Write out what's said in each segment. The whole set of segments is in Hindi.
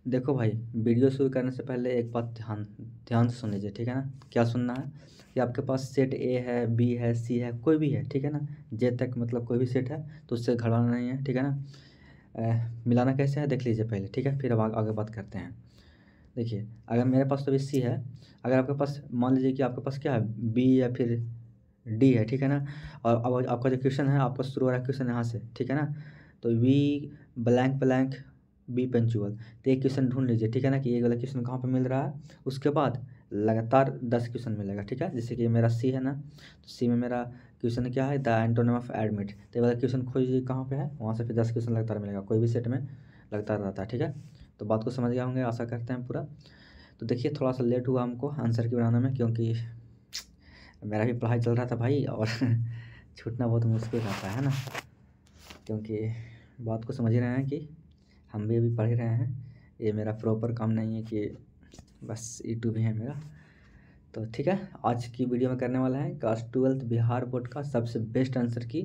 देखो भाई, वीडियो शुरू करने से पहले एक बात ध्यान ध्यान से सुन लीजिए, ठीक है ना। क्या सुनना है कि आपके पास सेट ए है, बी है, सी है, कोई भी है, ठीक है ना। जे तक मतलब कोई भी सेट है तो उससे घबराना नहीं है, ठीक है ना। मिलाना कैसे है देख लीजिए पहले, ठीक है, फिर अब आगे बात करते हैं। देखिए, अगर मेरे पास तो अभी सी है। अगर आपके पास मान लीजिए कि आपके पास क्या है, बी या फिर डी है, ठीक है ना। और अब आपका जो क्वेश्चन है, आपका शुरू हो रहा है क्वेश्चन यहाँ से, ठीक है ना। तो we blank blank be punctual. तो एक क्वेश्चन ढूंढ लीजिए, ठीक है ना, कि ये वाला क्वेश्चन कहाँ पे मिल रहा है। उसके बाद लगातार 10 क्वेश्चन मिलेगा, ठीक है। जैसे कि मेरा सी है ना, तो सी में मेरा क्वेश्चन क्या है, द एंटोनिम ऑफ एडमिट। तो ये वाला क्वेश्चन खोजिए कहाँ पे है, वहाँ से फिर 10 क्वेश्चन लगातार मिलेगा, कोई भी सेट में लगातार रहता है, ठीक है। तो बात को समझ गए होंगे, आशा करते हैं पूरा। तो देखिए, थोड़ा सा लेट हुआ हमको आंसर की बनाने में, क्योंकि मेरा भी पढ़ाई चल रहा था भाई, और छूटना बहुत मुश्किल रहता है ना। क्योंकि बात को समझ ही रहे हैं कि हम भी अभी पढ़ ही रहे हैं। ये मेरा प्रॉपर काम नहीं है कि बस यूट्यूब ही है मेरा। तो ठीक है, आज की वीडियो में करने वाला है क्लास 12th बिहार बोर्ड का सबसे बेस्ट आंसर की,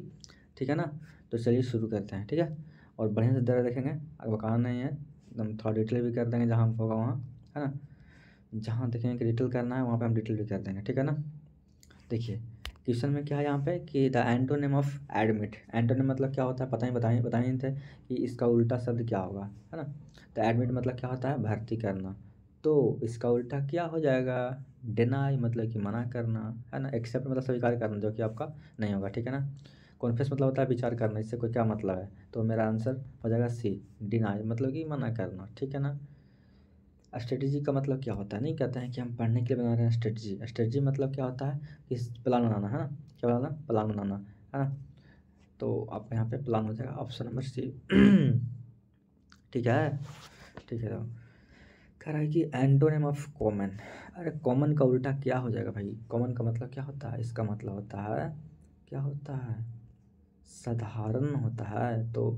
ठीक है ना। तो चलिए शुरू करते हैं, ठीक है। और बढ़िया से जरा देखेंगे, आगे बकाना नहीं है, एकदम थोड़ा डिटेल भी कर देंगे जहाँ होगा वहाँ, है ना। जहाँ देखेंगे कि डिटेल करना है वहाँ पे हम डिटेल भी कर देंगे, ठीक है ना। देखिए, क्वेश्चन में क्या है यहाँ पे कि the antonym of admit. Antonym मतलब क्या होता है, पता ही बताए थे कि इसका उल्टा शब्द क्या होगा, है ना। तो एडमिट मतलब क्या होता है, भर्ती करना। तो इसका उल्टा क्या हो जाएगा, डिनाई मतलब कि मना करना, है ना। एक्सेप्ट मतलब स्वीकार करना, जो कि आपका नहीं होगा, ठीक है ना। कॉन्फेस मतलब होता है विचार करना, इससे कोई क्या मतलब है। तो मेरा आंसर हो जाएगा सी, डिनाई मतलब कि मना करना, ठीक है ना। स्ट्रेटजी का मतलब क्या होता है, नहीं कहते हैं कि हम पढ़ने के लिए बना रहे हैं स्ट्रेटजी। स्ट्रेटजी मतलब क्या होता है कि प्लान बनाना, है ना। क्या बनाना, प्लान बनाना, है ना। तो आपका यहाँ पे प्लान हो जाएगा ऑप्शन नंबर सी। ठीक है, ठीक है। तो कह रहा है कि एंटोनिम ऑफ कॉमन। अरे कॉमन का उल्टा क्या हो जाएगा भाई, कॉमन का मतलब क्या होता है, इसका मतलब होता है, क्या होता है, साधारण होता है। तो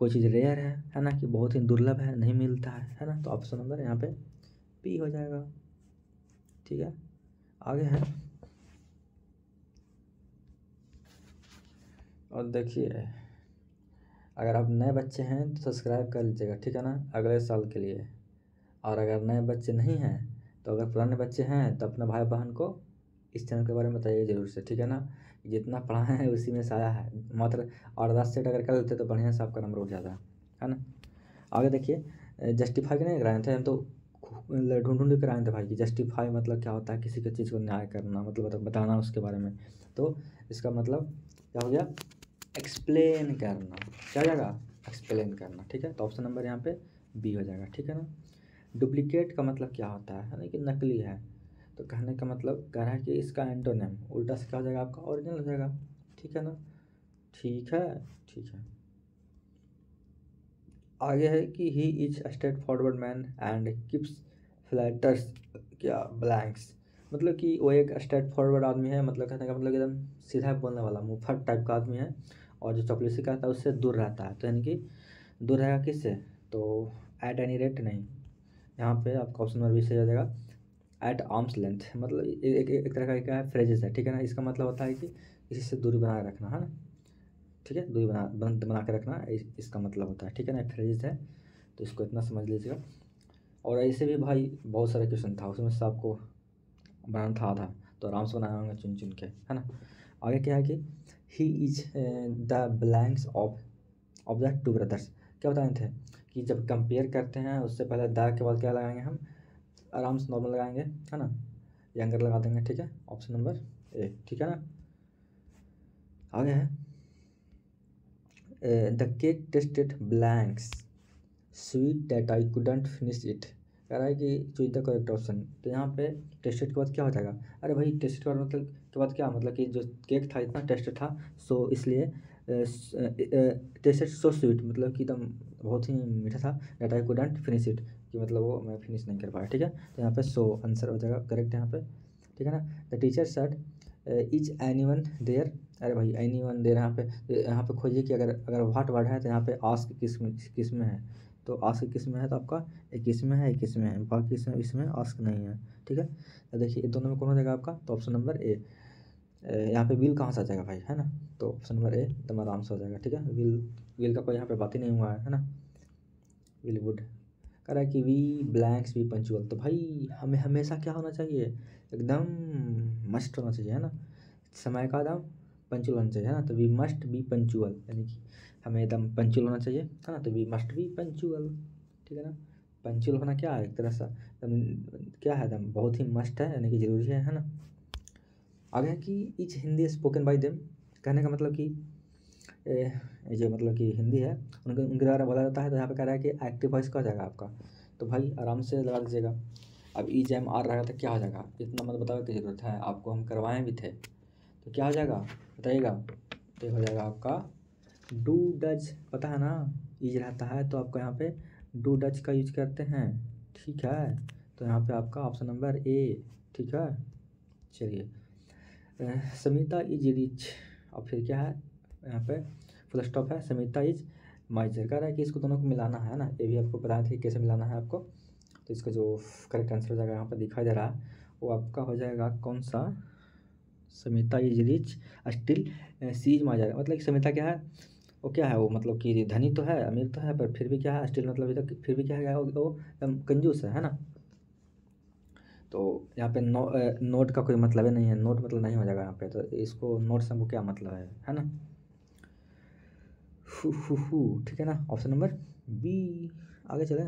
कोई चीज़ रेयर है ना, कि बहुत ही दुर्लभ है, नहीं मिलता है ना। तो ऑप्शन नंबर यहाँ पे पी हो जाएगा, ठीक है। आगे है, और देखिए, अगर आप नए बच्चे हैं तो सब्सक्राइब कर लीजिएगा, ठीक है ना, अगले साल के लिए। और अगर नए बच्चे नहीं हैं, तो अगर पुराने बच्चे हैं तो अपना भाई बहन को इस चैनल के बारे में बताइए ज़रूर से, ठीक है ना। जितना पढ़ाए हैं उसी में साया है मात्र। और 10 सेट अगर कर लेते तो बढ़िया से आपका नंबर उठ जाता है ना। आगे देखिए, जस्टिफाई नहीं कराए थे हम तो, ढूंढ ढूंढ कर आए थे भाई कि जस्टिफाई मतलब क्या होता है, किसी की चीज़ को न्याय करना, मतलब बताना उसके बारे में। तो इसका मतलब क्या हो गया, एक्सप्लेन करना। क्या हो जाएगा, एक्सप्लेन करना, ठीक है। तो ऑप्शन नंबर यहाँ पे बी हो जाएगा, ठीक है ना। डुप्लीकेट का मतलब क्या होता है ना, कि नकली है। तो कहने का मतलब कह रहा है कि इसका एंटोनिम उल्टा से क्या हो जाएगा, आपका ओरिजिनल हो जाएगा, ठीक है ना। ठीक है, ठीक है। आगे है कि he is straight forward man and keeps flutters क्या ब्लैंक्स। मतलब कि वो एक स्ट्रेट फॉरवर्ड आदमी है, मतलब कहने का मतलब एकदम सीधा बोलने वाला मुफट टाइप का आदमी है। और जो चपलूसी करता है उससे दूर रहता है, तो यानी कि दूर रहेगा किससे, तो एट एनी रेट नहीं। यहाँ पे आपका ऑप्शन नंबर बी सही हो जाएगा, एट आर्म्स लेंथ। मतलब एक तरह का क्या है, फ्रेजेस है, ठीक है ना। इसका मतलब होता है कि किसी से दूरी बना के रखना, है ना। ठीक है, दूरी बना के रखना इसका मतलब होता है, ठीक है ना, फ्रेज है। तो इसको इतना समझ लीजिएगा। और ऐसे भी भाई बहुत सारे क्वेश्चन था, उसमें से आपको बनाना था आधा, तो आराम से बनाया होंगे चुन चुन के, है ना। आगे क्या है कि he is the blanks of the two brothers. क्या बताए थे कि जब कंपेयर करते हैं उससे पहले द के बाद क्या लगाएंगे हम, आराम से नॉर्मल लगाएंगे, है ना। यंगर लगा देंगे, ठीक है, ऑप्शन नंबर ए, ठीक है ना। आगे है the cake tested blanks sweet that I couldn't finish it. कह रहा है कि चूज द करेक्ट ऑप्शन। तो यहाँ पे टेस्टेड के बाद क्या हो जाएगा, अरे भाई टेस्टेड के बाद मतलब के बाद क्या मतलब कि जो केक था इतना टेस्ट था, सो इसलिए टेस्टेड सो स्वीट मतलब कि एकदम बहुत ही मीठा था, that I couldn't finish it, कि मतलब वो मैं फिनिश नहीं कर पाया, ठीक है। तो यहाँ पे सो आंसर हो जाएगा करेक्ट यहाँ पे, ठीक है ना। The teacher said is anyone there. अरे भाई एनी वन देयर, यहाँ पे खोजिए कि अगर अगर व्हाट वर्ड है तो यहाँ पे आस्क किस में है। तो आस्क किस में है, तो आपका 21 में है, 21 में है, बाकी इसमें आस्क नहीं है, ठीक है। तो देखिए ये दोनों में कौन हो जाएगा आपका, तो ऑप्शन नंबर ए। यहाँ पे विल कहाँ से आ जाएगा भाई, है ना। तो ऑप्शन नंबर ए एकदम आराम से हो जाएगा, ठीक है। विल विल का कोई यहाँ पे बात ही नहीं हुआ है ना। विल वुड, कह रहा है कि वी ब्लैंक्स बी पंचुअल। तो भाई हमें हमेशा क्या होना चाहिए, एकदम मस्ट होना चाहिए, है ना, समय का एकदम पंचुअल होना चाहिए, है ना। तो वी मस्ट बी पंचुअल, यानी कि हमें एकदम पंचुअल होना चाहिए, है ना। तो वी मस्ट बी पंचुअल, ठीक है ना। पंचुअल होना क्या है, एक तरह से क्या है, एकदम बहुत ही मस्ट है, यानी कि ज़रूरी है ना। आगे है कि etch Hindi spoken by them, कहने का मतलब कि जो मतलब कि हिंदी है उनके द्वारा बोला जाता है। तो यहाँ पे कह रहा है कि एक्टिव वॉइस का हो जाएगा आपका। तो भाई आराम से लगा दीजिएगा। अब ई जैम आर रहेगा तो क्या हो जाएगा, इतना मत बताओ की ज़रूरत है, आपको हम करवाए भी थे। तो क्या हो जाएगा बताइएगा, तो हो जाएगा आपका डू डज, पता है ना, ईज रहता है तो आपको यहाँ पे डू डज का यूज करते हैं, ठीक है। तो यहाँ पे आपका ऑप्शन नंबर ए, ठीक है। चलिए समिता इज रिच, और फिर क्या है यहाँ पे फुल स्टॉप है, समिता इज माइजर। कह रहा है कि इसको दोनों को मिलाना है ना, ये भी आपको पता है कैसे मिलाना है आपको। तो इसका जो करेक्ट आंसर हो जाएगा यहाँ पर दिखाई दे रहा है, वो आपका हो जाएगा कौन सा, Samita is rich still she is miser. मतलब कि समिता क्या है, वो क्या है, वो मतलब कि धनी तो है, अमीर तो है, पर फिर भी क्या है स्टिल, मतलब अभी तक फिर भी क्या है, वो कंजूस है ना। तो यहाँ पे नोट का कोई मतलब ही नहीं है, नोट मतलब नहीं हो जाएगा यहाँ पे। तो इसको नोट से हमको क्या मतलब है ना। ठीक है ना, ऑप्शन नंबर बी। आगे चले,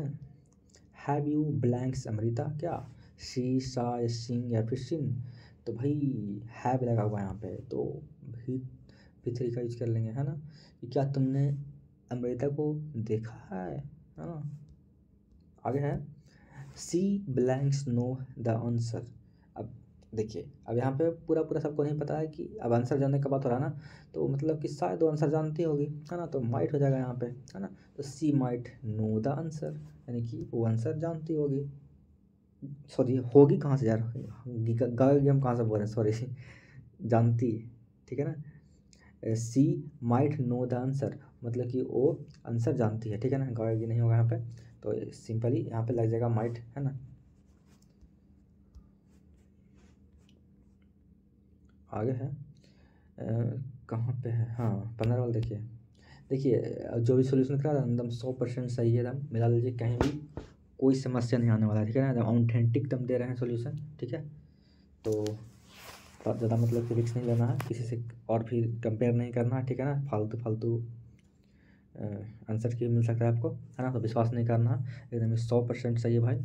हैव यू ब्लैंक्स अमृता, क्या शी सा सिंग या फिर सिन। तो भाई हैव लगा हुआ है यहाँ पे, तो भी थ्री का यूज कर लेंगे, है ना, कि क्या तुमने अमृता को देखा है ना। आगे है सी ब्लैंक्स नो द आंसर। अब देखिए, अब यहाँ पे पूरा पूरा सबको नहीं पता है कि अब आंसर जानने का बात हो रहा है ना, तो मतलब कि शायद वो आंसर जानती होगी, है ना। तो माइट हो जाएगा यहाँ पे, है ना। तो सी माइट नो द आंसर, यानी कि वो आंसर जानती होगी, सॉरी होगी कहाँ से यार, गाएगी हम कहाँ से बोल रहे हैं, सॉरी जानती, ठीक है ना। सी माइट नो द आंसर, मतलब कि वो आंसर जानती है, ठीक है ना, गाएगी नहीं होगा यहाँ पे। तो सिंपली यहाँ पे लग जाएगा माइट, है ना। आगे है कहाँ पे है, हाँ 15 वाला देखिए। देखिए जो भी सोल्यूशन करा एकदम 100% सही है, एकदम मिला लीजिए, कहीं भी कोई समस्या नहीं आने वाला है, ठीक है ना, एकदम ऑथेंटिक एकदम दे रहे हैं सोल्यूशन, ठीक है। तो ज़्यादा मतलब कि रिस्क नहीं लेना है किसी से, और भी कंपेयर नहीं करना है, ठीक है ना। फालतू फालतू आंसर की मिल सकता है आपको, है ना। तो विश्वास नहीं करना है, एकदम 100% सही है भाई,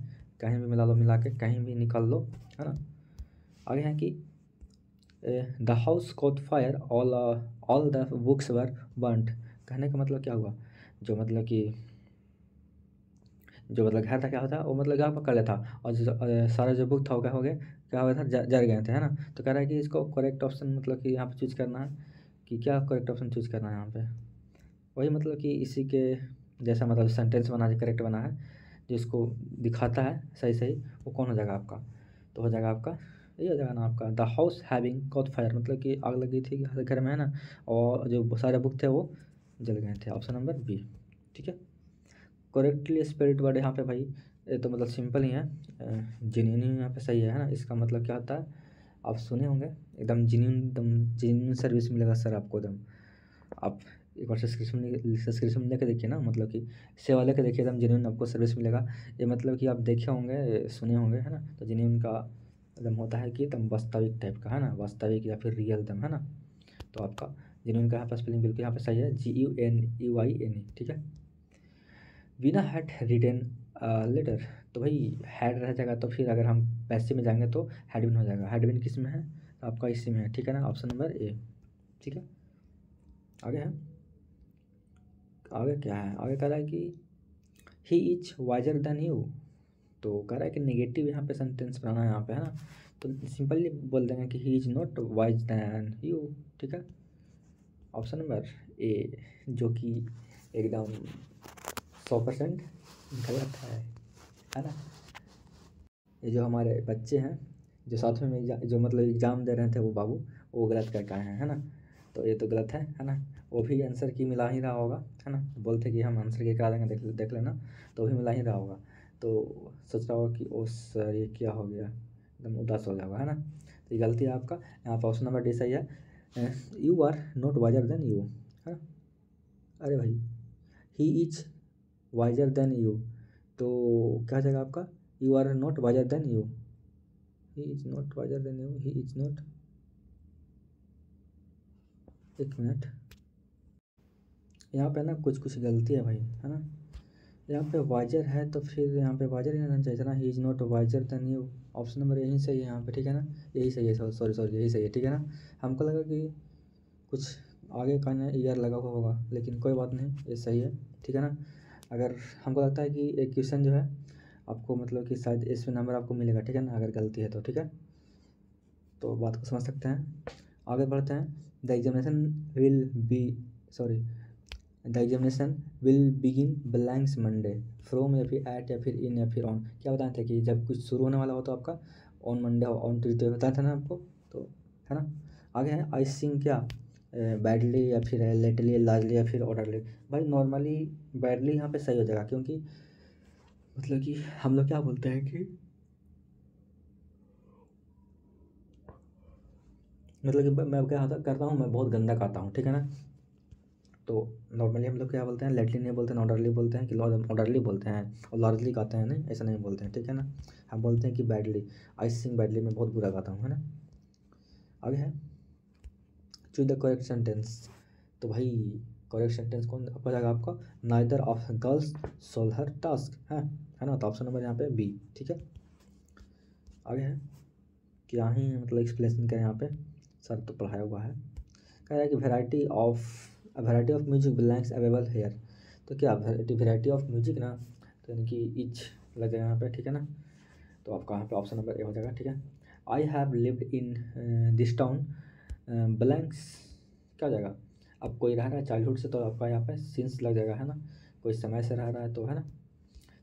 कहीं भी मिला लो, मिला के कहीं भी निकाल लो, है ना। आगे है कि the house cot fire all the books were burnt. कहने का मतलब क्या हुआ, जो मतलब कि जो मतलब घर था क्या होता, वो मतलब घर पकड़ लेता, और जो सारा जो बुक था वो क्या हो गया, क्या हो गया था, जल गए थे, है ना। तो कह रहा है कि इसको करेक्ट ऑप्शन मतलब कि यहाँ पे चूज करना है, कि क्या करेक्ट ऑप्शन चूज करना है यहाँ पे, वही मतलब कि इसी के जैसा मतलब सेंटेंस बना है, करेक्ट बना है, जिसको दिखाता है सही सही, वो कौन हो जाएगा आपका। तो हो जाएगा आपका, ये हो जाएगा ना आपका, the house having cot fire, मतलब कि आग लगी थी हर घर में, है ना, और जो सारे बुक थे वो जल गए थे, ऑप्शन नंबर बी, ठीक है। करेक्टली स्पेल्ड वर्ड यहाँ पे भाई, ये तो मतलब सिंपल ही है, जेन्युइन यहाँ पे सही है ना। इसका मतलब क्या होता है, आप सुने होंगे, एकदम जेन्युइन सर्विस मिलेगा सर आपको एकदम। आप एक बार सब्सक्रिप्शन लेके देखिए ना, मतलब कि सेवा लेके देखिए, एकदम जेन्युइन आपको सर्विस मिलेगा। ये मतलब कि आप देखे होंगे, सुने होंगे, है ना। तो जेन्युइन का एकदम होता है कि एकदम वास्तविक टाइप का, है ना, वास्तविक या फिर रियल एकदम, है ना। तो आपका जेन्युइन का यहाँ पर स्पेलिंग बिल्कुल यहाँ पे सही है, GUNEYNE, ठीक है। Veena had written letter. तो भाई हैड रह जाएगा, तो फिर अगर हम पैसे में जाएंगे तो हैडविन हो जाएगा, हैडविन किस में है, तो आपका इसी में है, ठीक है ना, ऑप्शन नंबर ए, ठीक है। आगे है, आगे क्या है, आगे कह रहा है कि he is wiser than you. तो कह रहा है कि नेगेटिव यहाँ पे सेंटेंस बनाना है यहाँ पे, है ना। तो सिंपली बोल देंगे कि he is not wise than you, ठीक है, ऑप्शन नंबर ए, जो कि एकदम 100% गलत है ना। ये जो हमारे बच्चे हैं, जो साथ में जो मतलब एग्ज़ाम दे रहे थे वो बाबू, वो गलत करके आए हैं, है ना। तो ये तो गलत है ना। वो भी आंसर की मिला ही रहा होगा, है ना, बोलते कि हम आंसर की करा देंगे, देख देख लेना, तो भी मिला ही रहा होगा। तो सोच रहा होगा कि ओ सर ये क्या हो गया, एकदम उदास हो जाएगा, है ना। तो ये गलती है आपका, यहाँ पर ऑप्शन नंबर डी सही है, you are not wiser than you, है। अरे भाई he is wiser than you, तो क्या हो जाएगा आपका, you are not wiser than you, he is not wiser than you, he is not, एक मिनट, यहाँ पे ना कुछ कुछ गलती है भाई, है ना। यहाँ पे वाइजर है तो फिर यहाँ पे वाइजर ही रहना चाहिए था ना, ही is not wiser than you. Option number यही सही है यहाँ पे, ठीक है ना, यही सही है, सॉरी सॉरी यही सही है, ठीक है ना। हमको लगा कि कुछ आगे का ना ईयर लगा हुआ होगा, लेकिन कोई बात नहीं, ये सही है, ठीक है ना। अगर हमको लगता है कि एक क्वेश्चन जो है आपको मतलब कि शायद इसमें नंबर आपको मिलेगा, ठीक है ना, अगर गलती है तो, ठीक है। तो बात को समझ सकते हैं, आगे बढ़ते हैं। The examination will be, sorry, the examination will begin blanks Monday from, या फिर एट, या फिर इन, या फिर ऑन। क्या बताए थे कि जब कुछ शुरू होने वाला हो तो आपका ऑन मंडे, ऑन ट्यूजडे बताया था ना आपको, तो है ना। आगे है आई सिंग क्या, बैडली या फिर लेटली, लार्जली या फिर ऑर्डरली। भाई नॉर्मली बैडली यहाँ पे सही हो जाएगा, क्योंकि मतलब कि हम लोग क्या बोलते हैं कि मतलब कि मैं क्या करता हूँ, मैं बहुत गंदा खाता हूँ, ठीक है ना। तो नॉर्मली हम लोग क्या बोलते हैं, लेटली नहीं बोलते हैं, ऑर्डरली बोलते हैं, कि ऑर्डरली बोलते हैं, और लार्जली कहते हैं, नहीं ऐसा नहीं बोलते हैं, ठीक है ना। हम बोलते हैं कि बैडली, आई सिंग बैडली, मैं बहुत बुरा गाता हूँ, है ना। आगे है चूज द करेक्ट सेंटेंस। तो भाई करेक्ट सेंटेंस कौन हो जाएगा आपका, neither of girls solve her task है ना। तो ऑप्शन नंबर यहाँ पे बी, ठीक है। आगे है क्या ही मतलब एक्सप्लेनेशन करें यहाँ पे, सर तो पढ़ाया हुआ है। कह रहा है कि variety of music blanks available hair. तो क्या वैरायटी ऑफ म्यूजिक ना, तो यानी कि इच लग जाएगा यहाँ पे, ठीक है ना। तो आपका यहाँ पे ऑप्शन नंबर ए हो जाएगा, ठीक है। I have lived in this town blanks, क्या हो जाएगा, अब कोई रह रहा है चाइल्डहुड से, तो आपका यहाँ पे सिंस लग जाएगा, है ना, कोई समय से रह रहा है तो, है ना।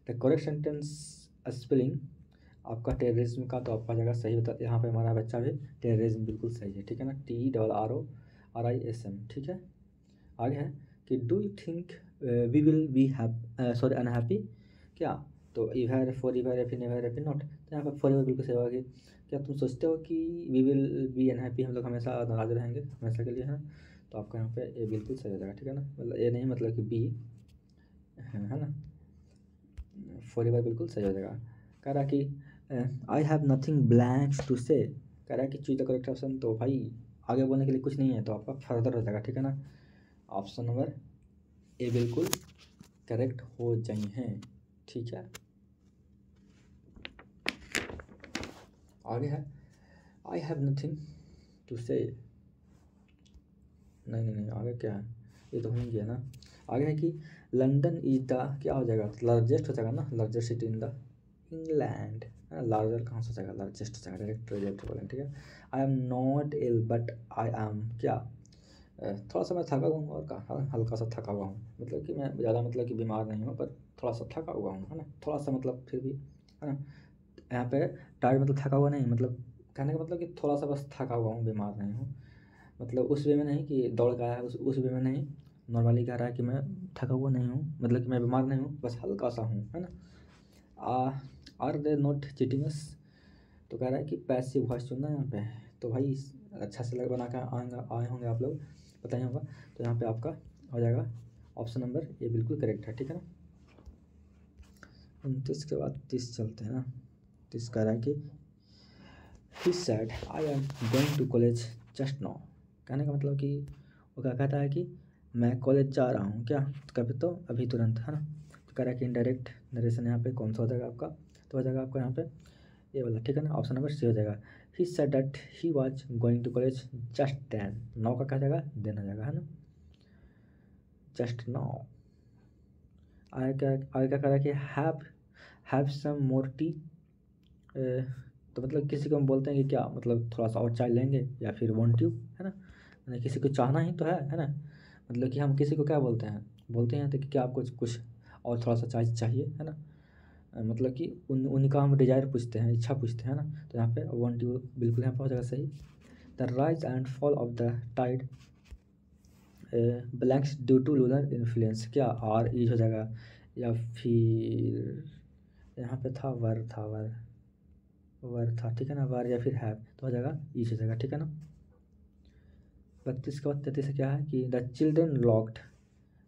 द करेक्ट सेंटेंस स्पेलिंग आपका टेररिज्म का, तो आपका जगह सही होता है, यहाँ पे हमारा बच्चा भी टेररिज्म बिल्कुल सही है, ठीक है ना, TRRORISM, ठीक है। आगे है कि do you think we will be sorry unhappy, क्या, तो इवर फॉर इवर या फिर नेवर या फिर नॉट। तो यहाँ पर फॉर एवर बिल्कुल सही होगा कि क्या तुम सोचते हो कि वी विल बी अनहैप्पी, हम लोग हमेशा नाराज रहेंगे हमेशा के लिए, है ना। तो आपका यहाँ पे ए बिल्कुल सही हो जाएगा, ठीक है ना, मतलब ए नहीं मतलब कि बी, है ना, फॉर एवर बिल्कुल सही हो जाएगा। कह रहा कि I have nothing blanks to say, कह रहा है कि चूज द करेक्ट ऑप्शन, तो भाई आगे बोलने के लिए कुछ नहीं है, तो आपका फर्दर हो जाएगा, ठीक है ना। ऑप्शन नंबर ए बिल्कुल करेक्ट हो जाए हैं, ठीक है। आगे है आई हैव नथिंग टू से, नहीं नहीं नहीं, आगे क्या है, ये तो हो ही गया ना। आगे है कि लंदन इज द, क्या हो जाएगा, लार्जेस्ट हो जाएगा ना, largest city in the England, larger कहाँ से हो जाएगा, लार्जेस्ट हो जाएगा, डायरेक्ट रिजेक्ट बोलेंगे, ठीक है। I am not ill but I am क्या, थोड़ा सा मैं थका हुआ हूँ, और कहा हल्का सा थका हुआ हूँ, मतलब कि मैं ज़्यादा मतलब कि बीमार नहीं हूँ, पर थोड़ा सा थका हुआ हूँ, है ना, थोड़ा सा मतलब फिर भी, है ना। यहाँ पे टायर्ड मतलब थका हुआ नहीं, मतलब कहने का मतलब कि थोड़ा सा बस थका हुआ हूँ, बीमार नहीं हूँ, मतलब उस वे में नहीं कि दौड़ के आया है, उस वे में नहीं, नॉर्मली कह रहा है कि मैं थका हुआ नहीं हूँ, मतलब कि मैं बीमार नहीं हूँ, बस हल्का सा हूँ, है ना। आर दे नॉट चीटिंगस, तो कह रहा है कि पैसिव वॉइस चुनना है यहाँ पे, तो भाई अच्छा से लग बना कर आए होंगे आप लोग, पता ही होगा। तो यहाँ पे आपका हो जाएगा ऑप्शन नंबर ये बिल्कुल करेक्ट है, ठीक है ना। 29 के बाद 30 चलते हैं ना। 30 कह रहा है कि he said I am going to college just now, कहने का मतलब कि वो क्या कहता है कि मैं कॉलेज जा रहा हूँ, क्या, कभी तो अभी तुरंत, है ना। तो कह रहा है कि इनडायरेक्ट नरेशन यहाँ पे कौन सा हो जाएगा आपका, तो हो जाएगा आपका यहाँ पे ये वाला, ठीक है ना, ऑप्शन नंबर सी हो जाएगा। He said that he was going to college just then, now का क्या जाएगा, देन हो जाएगा, है ना, जस्ट नाउ। आगे क्या कह रहा है कि हैव सम मोर टी, तो मतलब किसी को हम बोलते हैं कि क्या, मतलब थोड़ा सा और चाय लेंगे, या फिर वांट यू, है ना, मतलब किसी को चाहना ही तो है ना, मतलब कि हम किसी को क्या बोलते हैं, बोलते हैं तो कि क्या आपको कुछ और थोड़ा सा चाय चाहिए, है ना, मतलब कि उनका हम डिजायर पूछते हैं, इच्छा पूछते हैं ना। तो यहाँ पे वांट यू बिल्कुल यहाँ पर हो जाएगा सही। The rise and fall of the tide blanks due to lunar influence, क्या आर इज हो जाएगा, या फिर यहाँ पे था वर था, ठीक है ना, वर या फिर हैव, तो हो जाएगा ईच हो जाएगा, ठीक है ना। 32 के बाद 33 से क्या है कि the children locked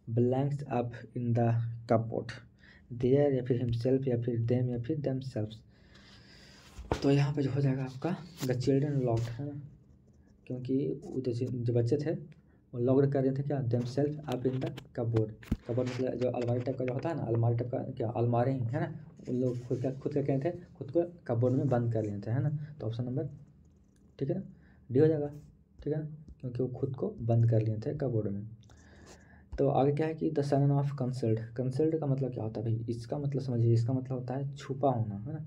blanks up in the cupboard there या फिर हिमसेल्फ या फिर देम या फिर देम सेल्फ। तो यहाँ पे जो हो जाएगा आपका द चिल्ड्रन लॉक्ड, है ना, क्योंकि वो जो बच्चे थे वो लॉक्ड कर रहे थे क्या, them self up in the cupboard. Cupboard मतलब जो अलमारी टाइप का जो होता है ना, अलमारी टाइप का क्या, अलमारी है ना, उन लोग खुद क्या थे, खुद को कबोर्ड में बंद कर लिए थे, है ना। तो ऑप्शन नंबर ठीक है ना, डी हो जाएगा, ठीक है ना, क्योंकि वो खुद को बंद कर लिए थे कबोर्ड में। तो आगे क्या है कि द सन ऑफ कंसल्ड। कंसल्ड का मतलब क्या होता है भाई, इसका मतलब समझिए, इसका मतलब होता है छुपा होना, है ना,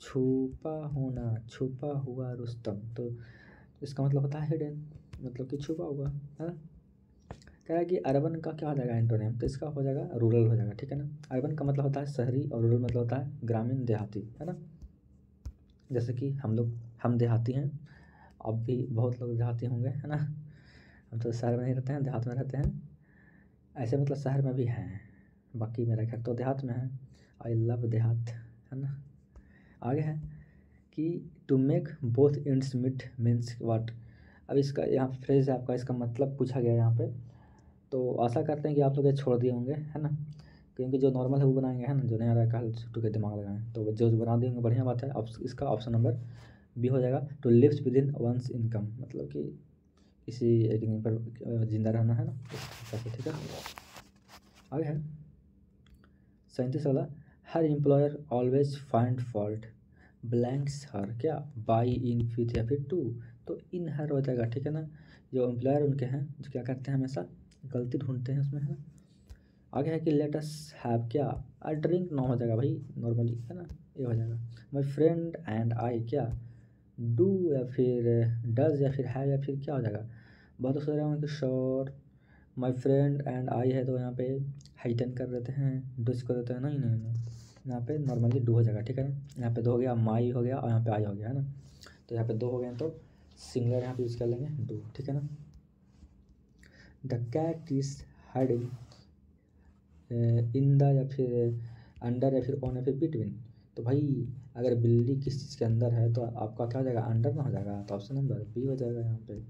छुपा होना, छुपा हुआ रुस्तम। तो इसका मतलब होता है हिडन, मतलब कि छुपा हुआ, है ना। कह रहा है कि अर्बन का क्या हो जाएगा एंटोनिम, तो इसका हो जाएगा रूरल हो जाएगा, ठीक है ना। अर्बन का मतलब होता है शहरी और रूरल मतलब होता है ग्रामीण देहाती, है ना। जैसे कि हम देहाती हैं, अब भी बहुत लोग देहाती होंगे, है ना। हम तो शहर में नहीं रहते हैं, देहात में रहते हैं, ऐसे मतलब शहर में भी हैं, बाकी मेरा घर तो देहात में है। आई लव देहात, है ना। आगे है कि to make both ends meet means what. अब इसका यहाँ पे फ्रेज है आपका, इसका मतलब पूछा गया है यहाँ पे। तो आशा करते हैं कि आप लोग ये छोड़ दिए होंगे, है ना, क्योंकि जो नॉर्मल है वो बनाएंगे, है ना, जो नहीं आ रहा है कल छुट्टी के दिमाग लगाएं, तो जो बना देंगे बढ़िया बात है। अब इसका ऑप्शन नंबर बी हो जाएगा, to lives within one's income, मतलब कि किसी एक दिन पर जिंदा रहना, है ना, इस तरह से, ठीक है। आगे है 37 वाला, her employer always find fault blanks her क्या, बाई इन विथ या फिर टू। तो इन हर हो जाएगा, ठीक है ना। जो एम्प्लॉयर उनके हैं जो क्या करते हैं, हमेशा गलती ढूंढते हैं उसमें, है ना। आगे है कि लेट अस हैव क्या, अ ड्रिंक, ना हो जाएगा भाई नॉर्मली, है ना, ये हो जाएगा। माई फ्रेंड एंड आई क्या, डू या फिर डज या फिर हैव या फिर क्या हो जाएगा। बहुत सोच रहा हूँ कि sure my friend and I है, तो यहाँ पे हाइटन कर देते हैं, डज कर देते हैं, नहीं नहीं नहीं, यहाँ पे नॉर्मली डू हो जाएगा, ठीक है ना। यहाँ पे दो हो गया, माई हो गया और यहाँ पे आई हो गया, है ना। तो यहाँ पे दो हो गए तो सिंगलर यहाँ पे यूज़ कर लेंगे डू, ठीक है ना। The cat is hiding in the या फिर अंडर या फिर ऑन या फिर बिटवीन। तो भाई अगर बिल्ली किस चीज़ के अंदर है तो आपका क्या हो जाएगा, अंडर ना हो जाएगा, तो ऑप्शन नंबर बी हो जाएगा। यहाँ पे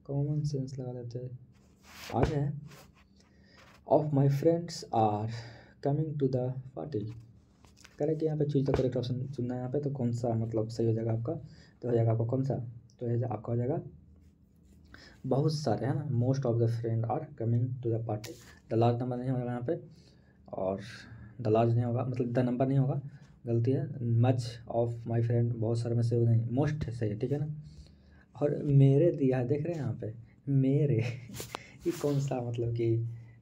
कॉमन सेंस लगा देते हैं। आगे है of my friends are coming to the party. Correct, यहाँ पे चूज द करेक्ट ऑप्शन चुनना है यहाँ पे, तो कौन सा मतलब सही हो जाएगा आपका, तो हो जाएगा आपका कौन सा, तो आपका हो जाएगा बहुत सारे, है ना, most of the friend are coming to the party. The large number नहीं होगा यहाँ पे, और द लार्ज नहीं होगा, मतलब द नंबर नहीं होगा, गलती है। मच ऑफ माई फ्रेंड, बहुत सारे में से नहीं, मोस्ट सही है, ठीक है ना। और मेरे दिया है, देख रहे हैं यहाँ पे मेरे ये कौन सा, मतलब कि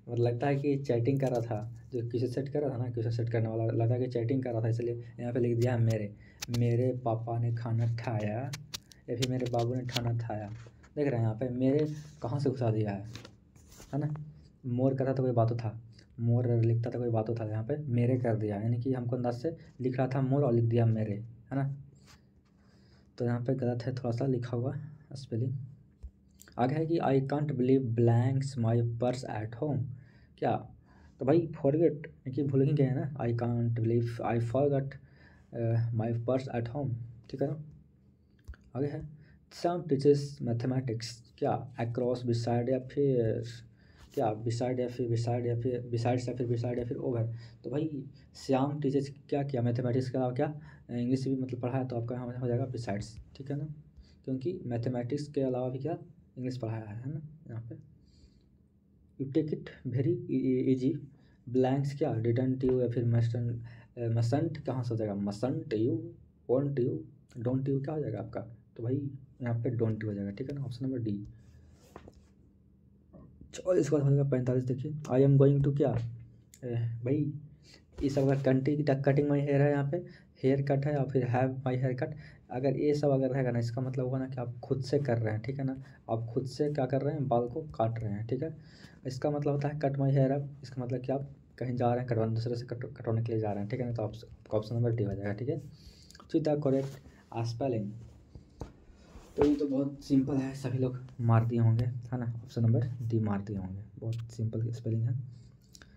मतलब लगता है कि चैटिंग कर रहा था, जो किसे सेट कर रहा था ना, किसे सेट करने वाला लगता है कि चैटिंग कर रहा था, इसलिए यहाँ पे लिख दिया है मेरे। मेरे पापा ने खाना खाया या फिर मेरे बाबू ने खाना खाया, देख रहे हैं यहाँ पे मेरे कहाँ से घुसा दिया है ना। मोर कर रहा था कोई बात था, मोर लिखता था कोई बात था, यहाँ पे मेरे कर दिया, यानी कि हमको अंदाज से लिख रहा था मोर और लिख दिया मेरे, है ना। तो यहाँ पे गलत है थोड़ा सा लिखा हुआ स्पेलिंग। आगे है कि I can't believe blanks my purse at home क्या, तो भाई फॉरगेट कि भूल ही गए ना, I can't believe I forgot my purse at home, ठीक है ना। आगे है सम टीचर्स मैथमेटिक्स क्या, अक्रॉस बिसाइड या फिर क्या, बिसाइड या फिर बिसाइड या फिर बिसाइड्स या फिर बिसाइड या फिर ओवर। तो भाई श्याम टीचर्स क्या किया, मैथमेटिक्स के अलावा क्या इंग्लिश भी मतलब पढ़ा है, तो आपका यहाँ हो जाएगा बिसाइड्स, ठीक है ना, क्योंकि मैथमेटिक्स के अलावा भी क्या इंग्लिश पढ़ाया है ना यहाँ पे। You take it very easy blanks क्या, डिडंट यू या फिर मसंट कहाँ से हो जाएगा, mustn't you, won't you, don't you क्या हो जाएगा आपका, तो भाई यहाँ पे डोंट यू हो जाएगा, ठीक है ना, ऑप्शन नंबर डी। 44 का हो जाएगा 45, देखिए आई एम गोइंग टू क्या, भाई ये सब अगर कटिंग माई हेयर है यहाँ पे, हेयर कट है या फिर हैव माई हेयर कट, अगर ये सब अगर रहेगा ना, इसका मतलब होगा ना कि आप खुद से कर रहे हैं, ठीक है ना, आप खुद से क्या कर रहे हैं, बाल को काट रहे हैं, ठीक है। इसका मतलब होता है कट माई हेयर अप, इसका मतलब कि आप कहीं जा रहे हैं कटवाने, दूसरे से कटवाने के लिए जा रहे हैं, ठीक है ना, तो ऑप्शन नंबर डी हो जाएगा, ठीक है। टू द करेक्ट स्पेलिंग, तो ये तो बहुत सिंपल है, सभी लोग मार दिए होंगे, है ना, ऑप्शन नंबर डी मार दिए होंगे, बहुत सिंपल स्पेलिंग है,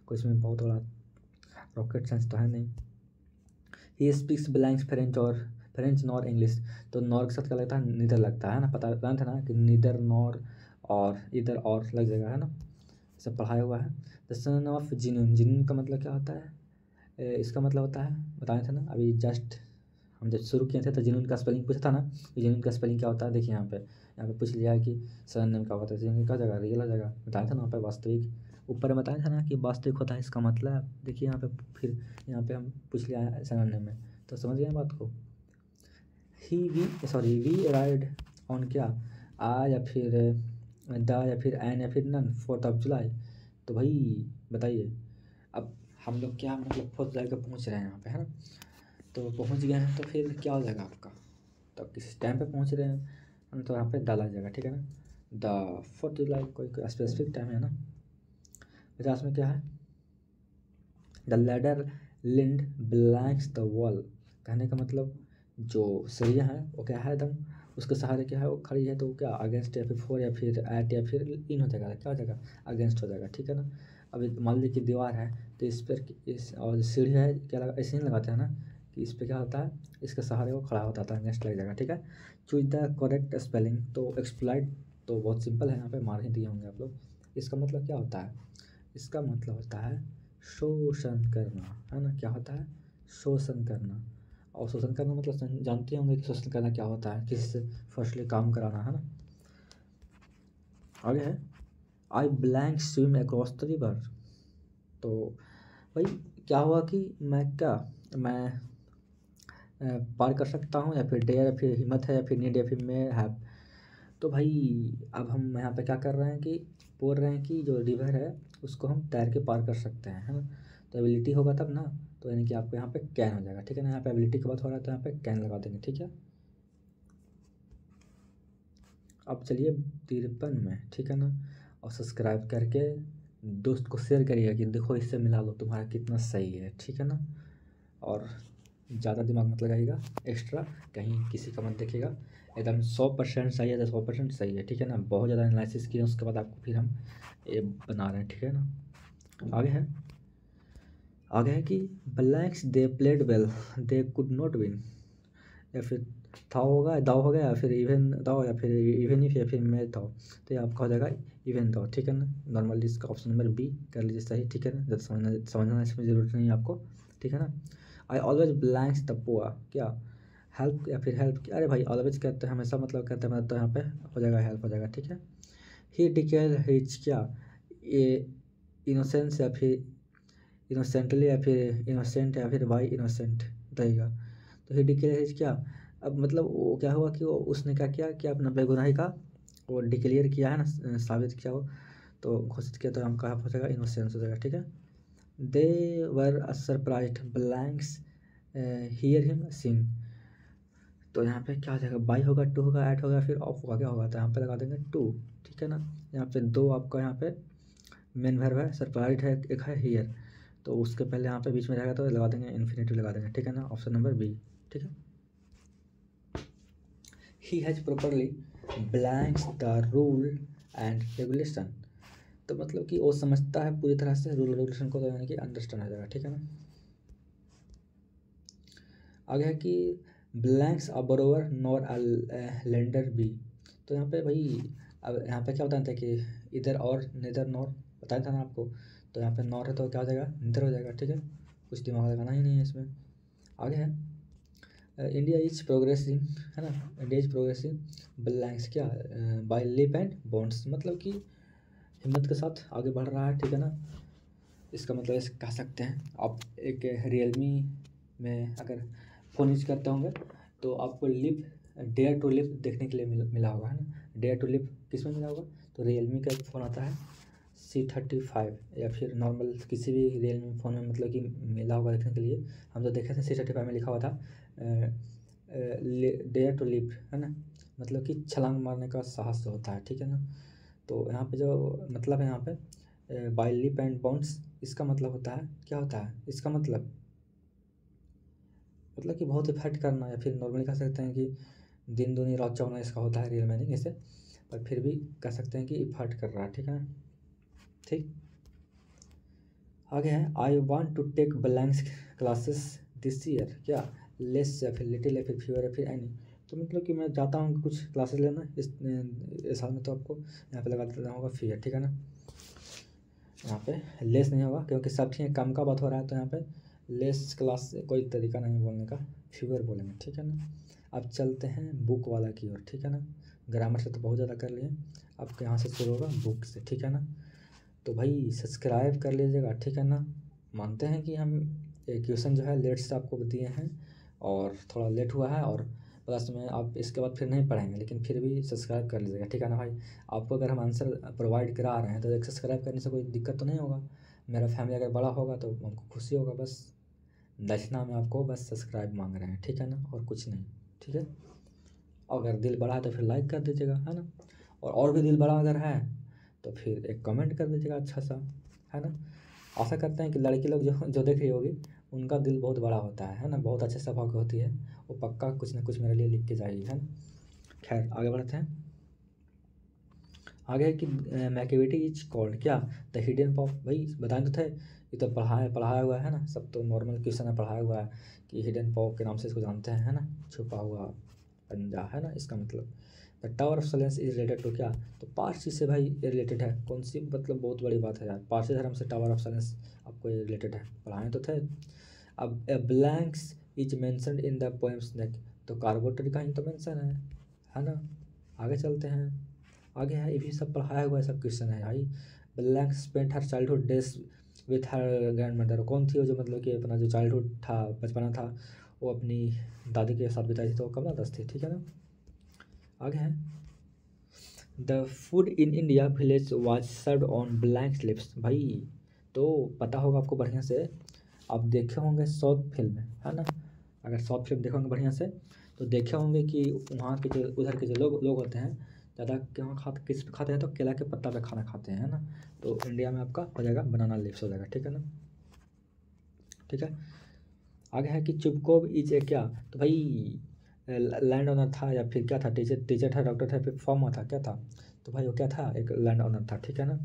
कोई इसमें बहुत बड़ा रॉकेट साइंस तो है नहीं। He speaks blanks French nor English, तो नॉर के साथ क्या लगता है, नीदर लगता है ना, पता था ना कि नीदर नॉर और इधर और लग जाएगा, है ना, सब पढ़ाया हुआ है। द सन ऑफ जिनून, जिनून का मतलब क्या होता है, इसका मतलब होता है, बताया था ना अभी जस्ट हम जब शुरू किए थे तो जेन्युइन का स्पेलिंग पूछा था ना, कि जेन्युइन का स्पेलिंग क्या होता है। देखिए यहाँ पे पूछ लिया है कि सरनेम क्या होता है, जेन्युइन का जगह रियल हो जाएगा। बताया था ना वहाँ पे वास्तविक, ऊपर बताया था ना कि वास्तविक होता है इसका मतलब। देखिए यहाँ पे फिर यहाँ पे हम पूछ लिया है सरनेम में, तो समझ गए बात को। वी अराइव्ड ऑन क्या, आ या फिर द या फिर एन या फिर नन 4 जुलाई। तो भाई बताइए, अब हम लोग क्या मतलब 4 जुलाई को पहुँच रहे हैं यहाँ पे, है ना। तो पहुँच गए हैं तो फिर क्या हो जाएगा आपका, तो आप किस टाइम पे पहुँच रहे हैं तो यहाँ पे डाला जाएगा, ठीक है ना। द 4 जुलाई कोई स्पेसिफिक टाइम है ना। 50 में क्या है, the ladder leaned blanks the wall. कहने का मतलब जो सीढ़ियाँ हैं वो क्या है एकदम, उसके सहारे क्या है वो खड़ी है, तो क्या अगेंस्ट या फिर फोर या फिर एट या फिर इन हो जाएगा, क्या हो जाएगा अगेंस्ट हो जाएगा, ठीक है ना। अभी मान लीजिए कि दीवार है तो इस पर इस और सीढ़ी है क्या लगा, ऐसे ही लगाते हैं ना कि इस पर क्या होता है, इसके सहारे वो खड़ा होता है, अगेंस्ट लग जाएगा, ठीक है। चूज द करेक्ट स्पेलिंग, तो एक्सप्लॉइट तो बहुत सिंपल है, यहाँ पे मार ही दिए होंगे आप लोग। इसका मतलब क्या होता है, इसका मतलब होता है शोषण करना, है ना। क्या होता है, शोषण करना। और शोषण करना मतलब जानते होंगे कि शोषण करना क्या होता है, किसी से फर्स्टली काम कराना, है ना। आगे है आई blank swim across the river. तो भाई क्या हुआ कि मैं पार कर सकता हूँ, या फिर डेयर या फिर हिम्मत है, या फिर नीड या फिर मैं है। तो भाई अब हम यहाँ पे क्या कर रहे हैं कि बोल रहे हैं कि जो रिवर है उसको हम तैर के पार कर सकते हैं, है ना। तो एबिलिटी होगा तब ना, तो यानी कि आपको यहाँ पे कैन हो जाएगा, ठीक है ना। यहाँ पे एबिलिटी की बात हो रहा है तो यहाँ पे कैन लगा देंगे, ठीक है। अब चलिए 53 में, ठीक है ना। और सब्सक्राइब करके दोस्त को शेयर करिएगा कि देखो इससे मिला लो, तुम्हारा कितना सही है, ठीक है ना। और ज़्यादा दिमाग मत लगाइएगा एक्स्ट्रा, कहीं किसी का मत देखिएगा, एकदम 100% सही है तो 100% सही है, ठीक है ना। बहुत ज़्यादा एनालिसिस किया उसके बाद आपको फिर हम ये बना रहे हैं, ठीक है ना। आगे है कि blanks they played well they could not win, या फिर थाव होगा दाव हो गया, या फिर इवन दाव, या फिर इवन इफ, या फिर मैं दाव। तो ये आपका हो जाएगा इवन दाव, ठीक है ना। नॉर्मली इसका ऑप्शन नंबर बी कर लीजिए सही, ठीक है ना। जब समझना इसमें ज़रूरत नहीं है आपको, ठीक है ना। I always blanks the poor, क्या हेल्प या फिर हेल्प, अरे भाई ऑलवेज कहते हैं हमेशा, मतलब कहते हैं मतलब, तो यहाँ पे हो जाएगा हेल्प हो जाएगा, ठीक है। ही डिकेल हिच क्या, ये इनोसेंस या फिर इनोसेंटली या फिर इनोसेंट या फिर वाई इनोसेंट रहेगा। तो ही डिक्लेयर हिज क्या, अब मतलब वो क्या हुआ कि वो उसने क्या किया कि अपना बेगुनाही का वो डिक्लेयर किया है ना, साबित किया हो, तो घोषित किया, तो हम कहाँ हो जाएगा इनोसेंस हो जाएगा, ठीक है। They were surprised blanks hear him sing. तो यहाँ पे क्या हो जाएगा, बाई होगा, टू होगा, ऐड होगा, फिर ऑफ होगा, क्या होगा, तो यहाँ पे लगा देंगे टू, ठीक है ना। यहाँ पे दो आपका यहाँ पे मेन वर्ब है, सरप्राइज है, एक है हियर, तो उसके पहले यहाँ पे बीच में रहेगा तो लगा देंगे इन्फिनेटिव लगा देंगे, ठीक है ना। ऑप्शन नंबर बी, ठीक है। He has properly blanks the rule and regulation. तो मतलब कि वो समझता है पूरी तरह से रूल रेगुलेशन को, तो यानी कि अंडरस्टैंड हो जाएगा, ठीक है ना। आगे है कि blanks a borrower nor a lender be. तो यहाँ पे भाई अब यहाँ पे क्या बताया था कि इधर और नेदर नॉर बताया था ना आपको, तो यहाँ पे नॉर है तो क्या हो जाएगा, निदर हो जाएगा, ठीक है। कुछ दिमाग लगाना ही नहीं है इसमें। आगे है इंडिया इज प्रोग्रेसिंग, है ना। इंडिया इज प्रोग्रेसिंग ब्लैंक्स क्या बाय लिप एंड बॉन्ड्स, मतलब कि हिम्मत के साथ आगे बढ़ रहा है, ठीक है ना। इसका मतलब ऐसे कह सकते हैं आप, एक रियलमी में अगर फ़ोन यूज करते होंगे तो आपको लिप डेयर टू लिप देखने के लिए मिला होगा, है ना। डेयर टू लिप किस में मिला होगा, तो रियलमी का एक फ़ोन आता है C35, या फिर नॉर्मल किसी भी रियलमी फ़ोन में मतलब कि मिला होगा देखने के लिए। हम तो देखे थे C35 में लिखा हुआ था डेयर टू लिप, है ना, मतलब कि छलांग मारने का साहस जो होता है, ठीक है ना। तो यहाँ पे जो मतलब है यहाँ पे बाय लिप एंड बाउंड्स, इसका मतलब होता है क्या होता है इसका मतलब कि बहुत इफेक्ट करना, या फिर नॉर्मली कह सकते हैं कि दिन दूनी रात चौगुना इसका होता है रियल मीनिंग इसे, पर फिर भी कह सकते हैं कि इफेक्ट कर रहा है, ठीक है। ठीक, आगे है I want to take blanks classes this year, क्या लेस या फिर लिटिल या फिर फ्यूअर या फिर एनी। तो मतलब कि मैं चाहता हूँ कुछ क्लासेस लेना इस साल में, तो आपको यहाँ पे लगा देना होगा फियर, ठीक है ना। यहाँ पे लेस नहीं होगा क्योंकि सब ठीक है, कम का बात हो रहा है, तो यहाँ पे लेस क्लास कोई तरीका नहीं बोलने का, फ्यूअर बोलेंगे, ठीक है ना। अब चलते हैं बुक वाला की ओर, ठीक है ना। ग्रामर से तो बहुत ज़्यादा कर लिए, अब यहाँ से शुरू होगा बुक से, ठीक है ना। तो भाई सब्सक्राइब कर लीजिएगा, ठीक है ना। मानते हैं कि हम ये क्वेश्चन जो है लेट से आपको दिए हैं और थोड़ा लेट हुआ है, और प्लस में आप इसके बाद फिर नहीं पढ़ेंगे, लेकिन फिर भी सब्सक्राइब कर लीजिएगा, ठीक है ना भाई। आपको अगर हम आंसर प्रोवाइड करा रहे हैं तो एक सब्सक्राइब करने से कोई दिक्कत तो नहीं होगा। मेरा फैमिली अगर बड़ा होगा तो हमको खुशी होगा, बस दक्षिणा में आपको बस सब्सक्राइब मांग रहे हैं, ठीक है ना, और कुछ नहीं, ठीक है। अगर दिल बड़ा है तो फिर लाइक कर दीजिएगा, है ना। और भी दिल बड़ा अगर है तो फिर एक कमेंट कर दीजिएगा अच्छा सा, है ना। आशा करते हैं कि लड़की लोग जो जो देख रही होगी उनका दिल बहुत बड़ा होता है ना, बहुत अच्छे स्वभाव की होती है, वो पक्का कुछ ना कुछ मेरे लिए लिख के जाएगी, है ना। खैर आगे बढ़ते हैं। आगे है कि मैकेविटी इज कॉल्ड क्या, द हिडन पॉप। भाई बताएं तो थे, ये तो पढ़ाया हुआ है ना, सब तो नॉर्मल क्वेश्चन है, पढ़ाया हुआ है कि हिडन पॉप के नाम से इसको जानते हैं, है ना, छुपा हुआ पंजा, है ना, इसका मतलब। The tower of silence is related to क्या, तो पारसी से भाई ये रिलेटेड है, कौन सी, मतलब बहुत बड़ी बात है यार, पारसी धर्म से टावर ऑफ साइलेंस आपको ये रिलेटेड है, पढ़ाए तो थे। अब a blanks is mentioned in the poem snake, तो कार्बोटरी का ही तो मेंशन है ना। आगे चलते हैं। आगे है, ये भी सब पढ़ाया हुआ है, सब क्वेश्चन है भाई। Blank spent her childhood days with her grand mother, कौन थी वो जो मतलब कि अपना जो चाइल्डहुड था, बचपना था, वो अपनी दादी के साथ बिताई थी, तो कमला दास थी, ठीक है ना। आगे है, the food in India village was served on blank slips. भाई तो पता होगा आपको बढ़िया से, आप देखे होंगे साउथ फिल्म, है ना। अगर साउथ फिल्म देखे होंगे बढ़िया से तो देखे होंगे कि वहाँ के जो उधर के जो लोग लोग होते हैं ज़्यादा क्या खाते, किस पे खाते हैं, तो केला के पत्ता पे खाना खाते हैं, है ना। तो इंडिया में आपका हो जाएगा बनाना लीव्स हो जाएगा, ठीक है ना, ठीक है। आगे है कि चुपकोब इज ए क्या, तो भाई लैंड ओनर था या फिर क्या था, टीचर टीचर था, डॉक्टर था, फिर फार्मर था, क्या था, तो भाई वो क्या था, एक लैंड ओनर था, ठीक है ना।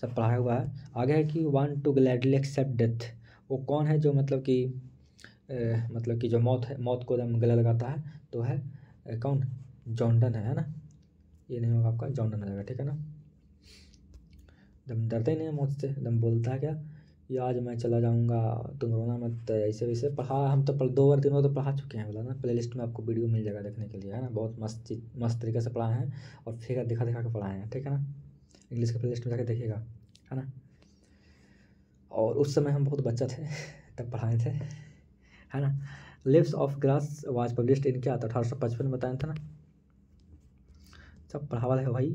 सब पढ़ाया हुआ है। आगे है कि want to gladly accept death, वो कौन है जो मतलब कि जो मौत है, मौत को एकदम गले लगाता है, तो है कौन, जॉनडन है ना। ये नहीं होगा आपका, जॉनडन हो जाएगा, ठीक है ना। एकदम डरता ही नहीं है मौत से, एकदम बोलता है क्या, ये आज मैं चला जाऊँगा, तुम रोना मत, ऐसे वैसे पढ़ा, हम तो 2 बार 3 बार तो पढ़ा चुके हैं, बोला ना, प्ले लिस्ट में आपको वीडियो मिल जाएगा देखने के लिए, है ना। बहुत मस्त तरीके से पढ़ाए हैं और फिर दिखा दिखा के पढ़ाए हैं, ठीक है ना। इंग्लिश के प्ले लिस्ट में जाकर देखिएगा, है ना। और उस समय हम बहुत बच्चा थे तब पढ़ाए थे, है ना। Leaves of grass was published in क्या, तो 1855 में बताया था ना। सब पढ़ा वाला है भाई,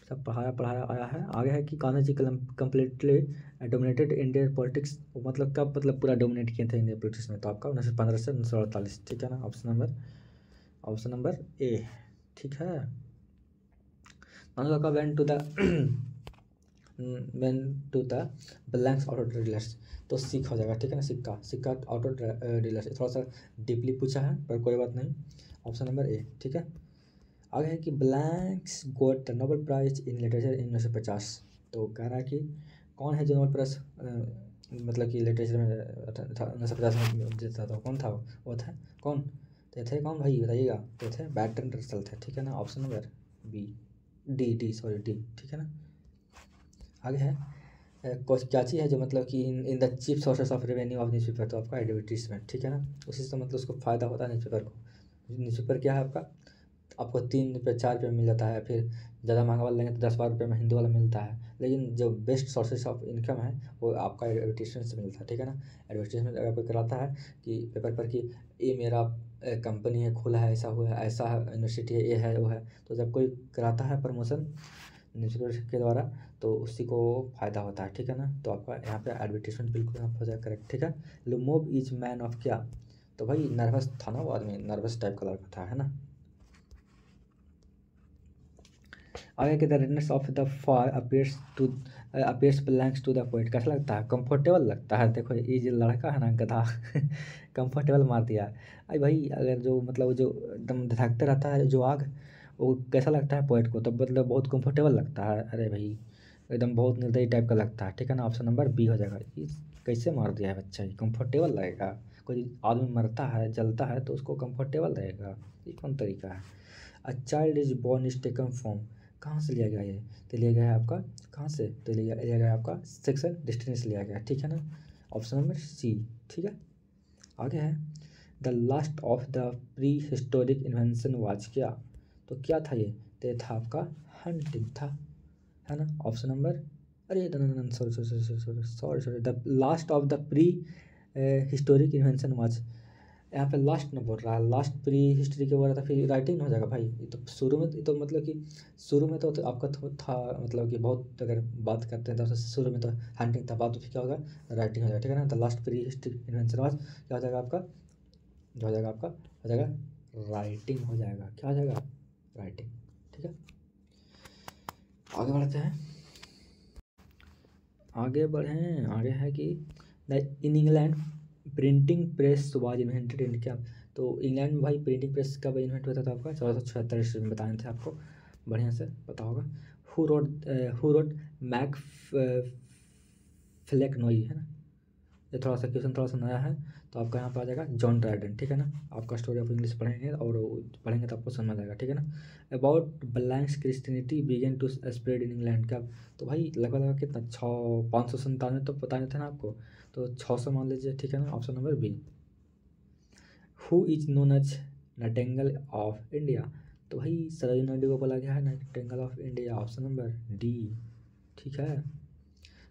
सब पढ़ाया पढ़ाया आया है। आगे है कि Gandhi ji completely dominated Indian politics, मतलब कब मतलब पूरा डोमिनेट किए थे इंडियन पॉलिटिक्स में, तो आपका 1915 से 1948, ठीक है ना। ऑप्शन नंबर ए, ठीक है। का went to the blanks auto dealers, तो सिख हो जाएगा, ठीक है ना, सिक्का सिक्का ऑटो डीलर्स, थोड़ा सा डीपली पूछा है पर कोई बात नहीं, ऑप्शन नंबर ए, ठीक है। आगे है कि blanks got the Nobel prize in literature in 1950, तो कह रहा है कि कौन है जो नोबेल प्राइज मतलब कि लिटरेचर में 1950 में जीता था, कौन था वो था कौन, तो थे कौन भाई बताइएगा, तो थे बैटन रसल थे, ठीक है ना। Option number B, D sorry D, ठीक है ना। आगे है क्या चीज़ है जो मतलब कि in the chief sources of revenue of newspaper, तो आपका एडवर्टीजमेंट, ठीक है ना। उसी से मतलब उसको फ़ायदा होता है न्यूज़पेपर को। न्यूज़पेपर क्या है आपका, आपको 3 रुपये 4 रुपये मिल जाता है, फिर ज़्यादा महंगा वाला लेंगे तो 10-12 रुपये में हिंदी वाला मिलता है, लेकिन जो बेस्ट सोर्सेस ऑफ इनकम है वो आपका एडवर्टीजमेंट से मिलता है, ठीक है ना। एडवर्टीजमेंट अगर कोई कराता है कि पेपर पर कि ये मेरा कंपनी है, खुला है, ऐसा हुआ है, ऐसा है, यूनिवर्सिटी है, ये है वो है, तो जब कोई कराता है प्रमोशन न्यूज़पेपर के द्वारा तो उसी को फ़ायदा होता है, ठीक है ना। तो आपका यहाँ पे एडवर्टीजमेंट बिल्कुल यहाँ हो जाए करेक्ट, ठीक है। लुमोब इज मैन ऑफ क्या, तो भाई नर्वस था ना वो आदमी, नर्वस टाइप का लड़का था, है ना। आगे के the redness of the for appears belongs to the poet, कैसा लगता है, कंफर्टेबल लगता है। देखो ये जो लड़का है ना गधा कंफर्टेबल मार दिया। अरे भाई अगर जो मतलब जो एकदम धधकते रहता है जो आग, वो कैसा लगता है पोइट को, तब मतलब बहुत कंफर्टेबल लगता है। अरे भाई एकदम बहुत निर्दयी टाइप का लगता है, ठीक है ना। ऑप्शन नंबर बी हो जाएगा। ये कैसे मार दिया है बच्चा, ये कंफर्टेबल लगेगा, कोई आदमी मरता है जलता है तो उसको कंफर्टेबल रहेगा, ये कौन तरीका है। A child is born is taken from, कहाँ से लिया गया ये, तो लिया गया है आपका कहाँ से, तो लिया गया आपका सेक्शन डेस्टिनेशन लिया गया, ठीक है ना, ऑप्शन नंबर सी, ठीक है। आगे है the last of the pre historic invention was क्या, तो क्या था ये, तो ये था आपका हंटिंग था, है ना, ऑप्शन नंबर, अरे sorry sorry sorry sorry sorry sorry, the last of the pre historic invention was, यहाँ पे लास्ट ना बोल रहा है, लास्ट प्री हिस्ट्री के बोल रहा था, फिर राइटिंग हो जाएगा भाई, ये तो शुरू में, ये तो मतलब कि शुरू में तो आपका था मतलब कि बहुत, अगर बात करते हैं तो शुरू में तो हंटिंग था, बाद में फिर क्या होगा, राइटिंग हो जाएगा, ठीक है ना, the last pre history invention was क्या हो जाएगा आपका, जो हो जाएगा आपका हो जाएगा राइटिंग हो जाएगा, क्या हो जाएगा, राइटिंग, ठीक है। आगे बढ़ते हैं, आगे बढ़ें, आगे है कि in England printing press was invented in क्या, तो इंग्लैंड में भाई प्रिंटिंग प्रेस कब इन्वेंट हुआ था आपका 1476 में, बताए थे आपको, बढ़िया से पता होगा। हु रोड मैक फ्लेकनोई, है ना, ये थोड़ा सा क्वेश्चन थोड़ा सा नया है, तो आपका यहाँ पर आ जाएगा जॉन ड्राइडन, ठीक है ना, आपका स्टोरी ऑफ इंग्लिश पढ़ेंगे और पढ़ेंगे तो आपको समझ आएगा, ठीक है ना। About blanks Christianity began to spread in England कब, तो भाई लगभग कितना 597 तो पता नहीं था ना आपको, तो 600 मान लीजिए, ठीक है ना, option number B. Who is known as nightingale of India, तो भाई सरोजिनी नायडू को बोला गया है nightingale of India, option number D, ठीक है।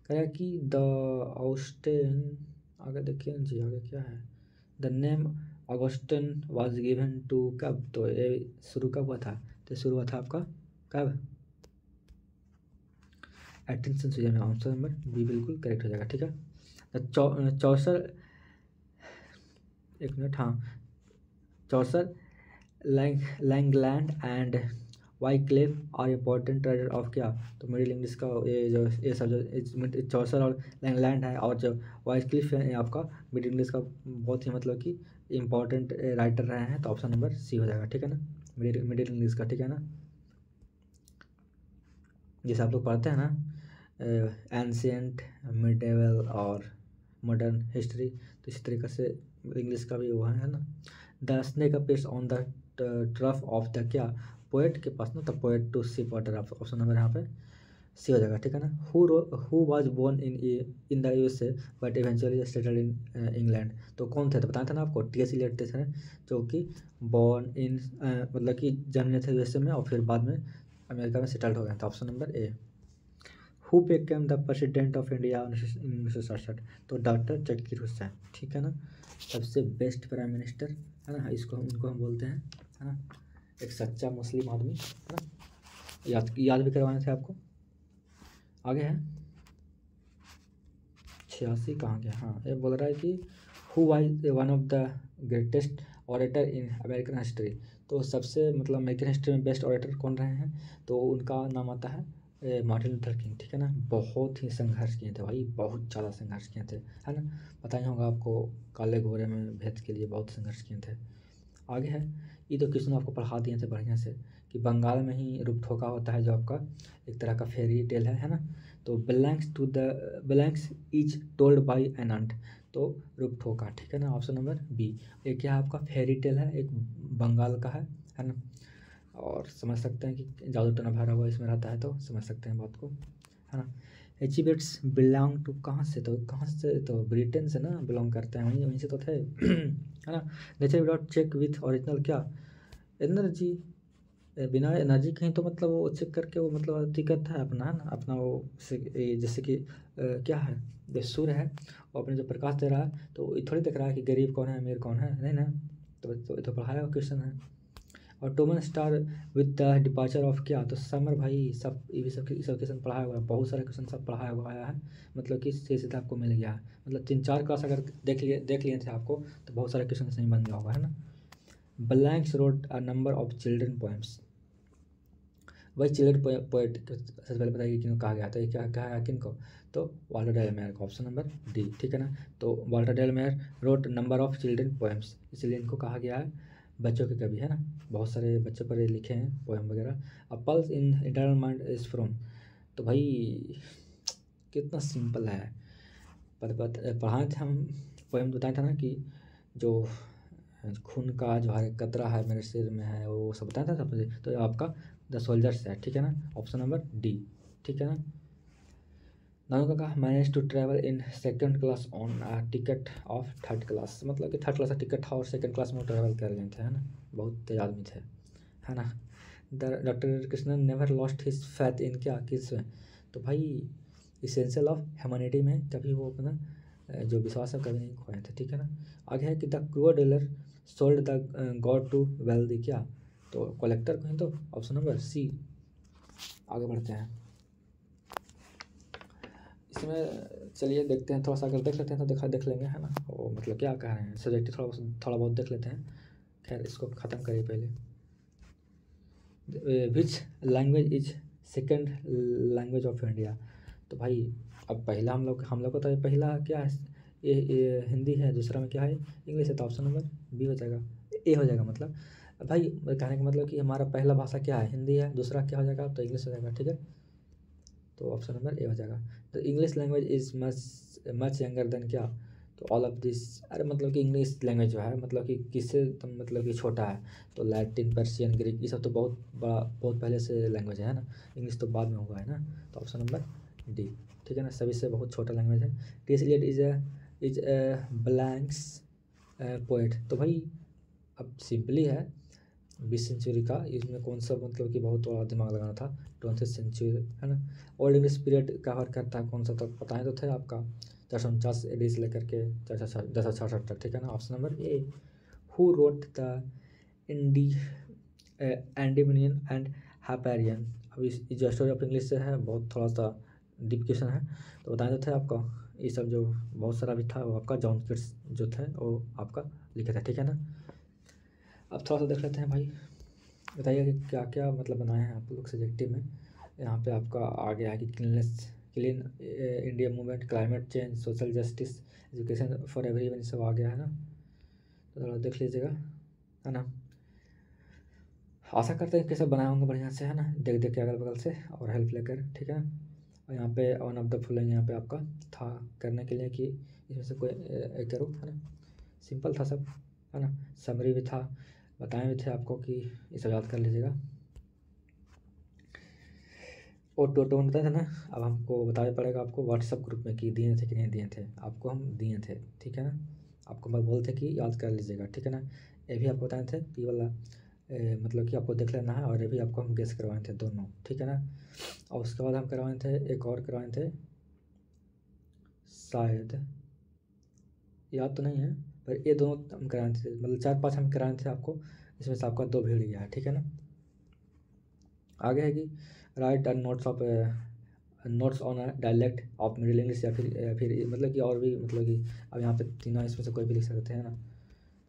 कहा कि द ऑस्टेन, आगे देखिए जी, आगे क्या है, the name Augustine was given to कब, तो ये शुरू कब हुआ था, तो शुरू हुआ था आपका कब, 18वीं सेंचुरी में, आंसर नंबर बी बिल्कुल करेक्ट हो जाएगा, ठीक है। चौसर, एक मिनट, हाँ, Chaucer Langland and Wycliffe are important trader of क्या, तो मिडिल इंग्लिश का ये सब जो चौसर और लैंगलैंड है और जो वाइक्लिफ है, ये आपका मिडिल इंग्लिश का बहुत ही मतलब कि इम्पोर्टेंट राइटर रहे हैं, तो ऑप्शन नंबर सी हो जाएगा, ठीक है ना, मिडिल इंग्लिश का, ठीक है ना। जैसे आप लोग पढ़ते हैं ना एंशियंट, मिडेवल और मॉडर्न हिस्ट्री, तो इसी तरीके से इंग्लिश का भी वो है ना। The snake appears on the trough of the क्या, पोएट के पास ना, the poet to see water, option number यहाँ पे सी हो जाएगा, ठीक है ना। Who was born in the USA but eventually settled in England, तो कौन थे, तो बताया था ना आपको, टी एस इलियट थे, जो कि बॉर्न इन मतलब कि जन्मे थे यूएसए में और फिर बाद में अमेरिका में सेटल्ड हो गए, तो option number A. Who became the president of India 1967, तो डॉक्टर जकीर हुसैन, ठीक है ना, सबसे बेस्ट प्राइम मिनिस्टर, है ना, इसको उनको हम बोलते हैं, है ना, एक सच्चा मुस्लिम आदमी, है ना, याद भी करवाने थे आपको। आगे है 86 कहाँ गया, हाँ, ये बोल रहा है कि who was one of the greatest orator in American history, तो सबसे मतलब अमेरिकन हिस्ट्री में बेस्ट ऑरेटर कौन रहे हैं, तो उनका नाम आता है मार्टिन लूथर किंग, ठीक है ना, बहुत ही संघर्ष किए थे भाई, बहुत ज़्यादा संघर्ष किए थे, है ना, पता ही होगा आपको, काले घोड़े में भेद के लिए बहुत संघर्ष किए थे। आगे है, ये तो किसने आपको पढ़ा दिए थे बढ़िया से, कि बंगाल में ही रूपथोका होता है, जो आपका एक तरह का फेरी टेल है ना, तो blanks is told by an ant, तो रूपथोका, ठीक है ना, ऑप्शन नंबर बी। एक क्या है आपका फेरी टेल है, एक बंगाल का है ना, और समझ सकते हैं कि जादू टना भरा हुआ इसमें रहता है, तो समझ सकते हैं बात को, है ना। एचिबेट्स बिलोंग टू कहाँ से, तो कहाँ से, तो ब्रिटेन से ना बिलोंग करते हैं, वहीं वहीं से तो थे है ना। Nature without check with original क्या, एनर्जी, बिना एनर्जी कहीं तो मतलब वो चेक करके वो मतलब अति करता है अपना, है ना, अपना वो जैसे कि क्या है, जो सूर्य है वो अपने जो प्रकाश दे रहा है, तो ये थोड़ी देख रहा है कि गरीब कौन है अमीर कौन है, नहीं ना, तो पढ़ाया हुआ क्वेश्चन है। और टोमन star with the departure of क्या, तो समर, भाई सब ये भी सब क्वेश्चन पढ़ाया हुआ है, बहुत सारे क्वेश्चन सब पढ़ाया हुआ आया है, मतलब कि सीधे आपको मिल गया है, मतलब 3-4 क्लास अगर देख लिए थे आपको, तो बहुत सारे क्वेश्चन नहीं बन गया होगा, है ना। Blanks wrote a number of children poems, वही चिल्ड्रन पोएट सबसे पहले बताइए किनको कहा गया, तो ये क्या कहा है किनको, तो वाल्टर डेल मेयर को, ऑप्शन नंबर डी, ठीक है ना, तो Walter de la Mare wrote number of children poems, इसलिए इनको कहा गया है बच्चों के कवि, है ना, बहुत सारे बच्चों पर लिखे हैं पोएम वगैरह। अ pulse in internal mind is from, तो भाई कितना सिंपल है, पढ़ाए थे हम, पोएम बताया था ना कि जो खून का जो हर एक कतरा है मेरे सिर में है, वो सब बताया था सब, तो ये आपका द सोल्जर्स है, ठीक है ना, ऑप्शन नंबर डी, ठीक है ना। Nanu Kaka manage to travel in second class on ticket of third class, मतलब कि थर्ड क्लास का टिकट था और सेकंड क्लास में ट्रैवल कर रहे थे, है ना, बहुत तेज आदमी थे, है ना। Doctor Krishnan never lost his faith in क्या किस में, तो भाई इसेंशियल ऑफ ह्यूमैनिटी में कभी वो अपना जो विश्वास है कभी नहीं खोए थे, ठीक है ना। आगे है कि the cruel dealer sold the god to wealthy क्या, तो कलेक्टर कहें तो ऑप्शन नंबर सी। आगे बढ़ते हैं इसमें, चलिए देखते हैं थोड़ा सा, अगर देख लेते हैं तो देख लेंगे, है ना, वो मतलब क्या कह रहे हैं सब्जेक्टिव थोड़ा बहुत देख लेते हैं। खैर इसको ख़त्म करिए पहले। Which language is second language of India, तो भाई अब पहला हम लोग को तो ये पहला क्या है, ये हिंदी है, दूसरा में क्या है इंग्लिश है, तो ऑप्शन नंबर बी हो जाएगा, ए हो जाएगा मतलब। भाई कहने का मतलब कि हमारा पहला भाषा क्या है, हिंदी है, दूसरा क्या हो जाएगा, तो इंग्लिश हो जाएगा, ठीक है, तो ऑप्शन नंबर ए हो जाएगा। The English language is much younger than क्या, तो ऑल ऑफ दिस, अरे मतलब कि इंग्लिश लैंग्वेज जो है मतलब कि किससे मतलब कि छोटा है, तो लैटिन पर्शियन ग्रीक ये सब तो बहुत बड़ा बहुत पहले से लैंग्वेज है ना, इंग्लिश तो बाद में हुआ है ना, तो ऑप्शन नंबर डी, ठीक है ना, सभी से बहुत छोटा लैंग्वेज है। T S Eliot is blanks poet, तो भाई अब सिंपली है 20वीं सेंचुरी का, इसमें कौन सा मतलब कि बहुत बड़ा दिमाग लगाना था, 20वीं सेंचुरी, है ना। ओल्ड इंग्लिश पीरियड कवर करता है कौन सा, तक बताएं तो थे आपका 449 AD से लेकर के 466 तक, ठीक है ना, option number A. Who wrote the इंडी एंडीमिनियन एंड हाइपेरियन, अब इस जो स्टोरी ऑफ इंग्लिश से है बहुत थोड़ा सा डीप क्वेश्चन है, तो बताएं तो थे आपका, ये सब जो बहुत सारा भी था वो आपका जॉन किट्स जो थे वो आपका लिखे थे, ठीक है ना। अब थोड़ा सा देख लेते हैं भाई, बताइए कि क्या क्या मतलब बनाए हैं आप लोग सब्जेक्टिव में। यहाँ पे आपका आ गया है कि clean India movement, climate change, social justice, education for everyone, सब आ गया है ना, तो थोड़ा देख लीजिएगा, है ना। आशा करते हैं कि सब बनाए होंगे बढ़िया से, है ना, देख देख के अगल बगल से और हेल्प लेकर, ठीक है ना। और यहाँ पे वन ऑफ द फॉलोइंग यहाँ पे आपका था करने के लिए कि इसमें से कोई एक करो, है ना, सिंपल था सब, है ना, समरी भी था, बताए भी थे आपको कि ये सब याद कर लीजिएगा। और टोटो बताया था ना, अब हमको बताना पड़ेगा आपको व्हाट्सअप ग्रुप में कि दिए थे कि नहीं दिए थे, आपको हम दिए थे, ठीक है ना, आपको मैं बोलते कि याद कर लीजिएगा, ठीक है ना। ये भी आपको बताए थे ये वाला मतलब कि आपको देख लेना है, और ये भी आपको हम गेस करवाए थे दोनों, ठीक है ना। और उसके बाद हम करवाए थे एक और करवाए थे, शायद याद तो नहीं है, पर ये दोनों हम कराए थे, मतलब 4-5 हम कराए थे आपको, इसमें से आपका 2 भीड़ गया है, ठीक है ना। आगे है कि right notes on dialect of middle English, या फिर मतलब कि और भी मतलब कि अब यहाँ पे तीनों इसमें से कोई भी लिख सकते हैं ना।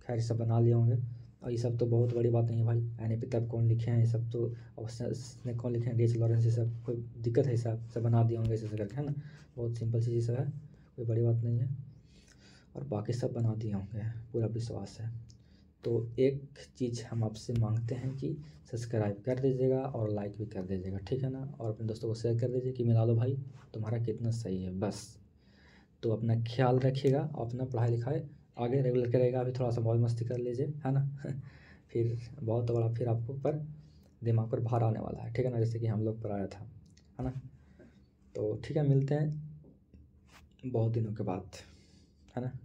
खैर ये सब बना लिए होंगे, और ये सब तो बहुत बड़ी बात नहीं है भाई, एन तब कौन लिखे हैं ये सब, तो और कौन लिखे हैं, DH लॉरेंस, ये सब कोई दिक्कत है, सब बना दिए होंगे ऐसे करके, है ना, बहुत सिंपल चीज़ ये सब है, कोई बड़ी बात नहीं है, और बाकी सब बना दिए होंगे, पूरा विश्वास है। तो एक चीज़ हम आपसे मांगते हैं कि सब्सक्राइब कर दीजिएगा और लाइक भी कर दीजिएगा, ठीक है ना, और अपने दोस्तों को शेयर कर दीजिए कि मिला लो भाई तुम्हारा कितना सही है बस। तो अपना ख्याल रखिएगा, अपना पढ़ाई लिखाई आगे रेगुलर करेगा, अभी थोड़ा सा मौज मस्ती कर लीजिए, है ना फिर बहुत बड़ा फिर आपको पर दिमाग पर भार आने वाला है, ठीक है ना, जैसे कि हम लोग पर आया था, है ना। तो ठीक है, मिलते हैं बहुत दिनों के बाद, है ना।